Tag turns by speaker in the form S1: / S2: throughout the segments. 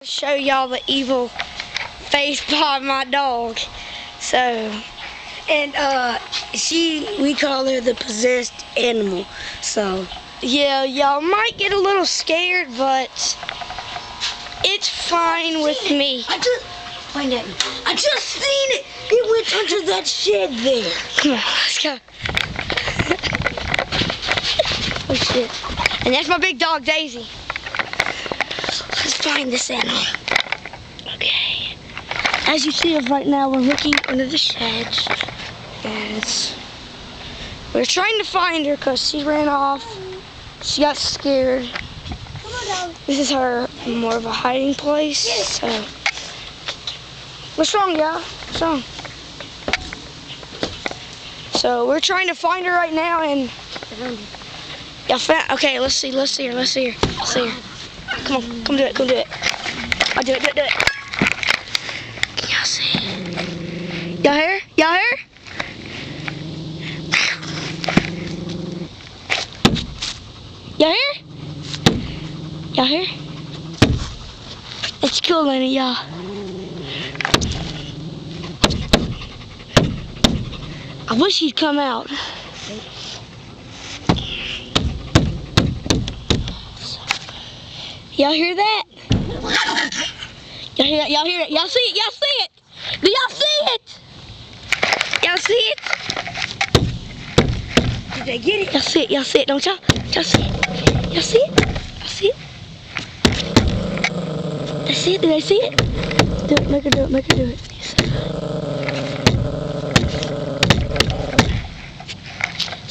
S1: Show y'all the evil face by my dog. So,
S2: and we call her the possessed animal. So
S1: yeah, y'all might get a little scared, but it's fine with me.
S2: I just seen it. It went under that shed there.
S1: Come on, let's go. Oh shit! And that's my big dog Daisy. Let's find this animal. Okay. As you see us right now, we're looking under the sheds. And we're trying to find her because she ran off. She got scared. This is her more of a hiding place. So, what's wrong, y'all? What's wrong? So we're trying to find her right now, and y'all found. Okay, let's see her. Come on, come do it. I'll do it. Can y'all see? Y'all hear? Y'all hear? It's cool, ain't it, y'all? I wish he'd come out. Y'all hear that? Y'all hear that? Y'all hear it? Y'all see it? Y'all see it? Do y'all see it? Y'all see it?
S2: Did they get it?
S1: Y'all see it? Y'all see it? Don't y'all? Y'all see it? Y'all see it? Y'all see it? They see it? Do they see it? Do it. Make her do it. Make her do it.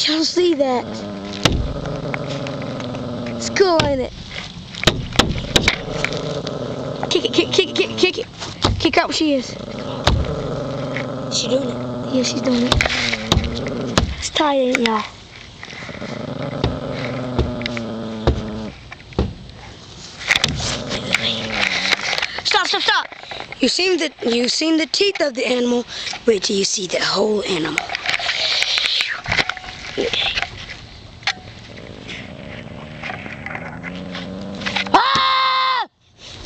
S1: Y'all see that? It's cool, ain't it? Kick it. Kick out where she is.
S2: Is she doing it?
S1: Yeah, she's doing it. It's tight, ain't it, y'all? Stop.
S2: You've seen the teeth of the animal. Wait till you see the whole animal.
S1: Okay. Ah!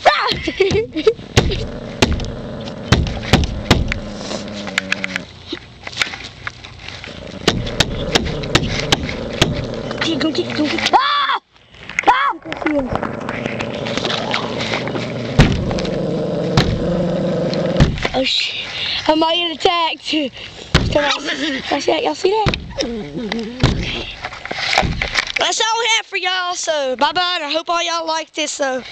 S1: Ah! Don't kick. Ah! Ah! Oh shit! I might get attacked. Y'all see that? Okay. That's all we have for y'all. So bye bye. And I hope all y'all liked this. So.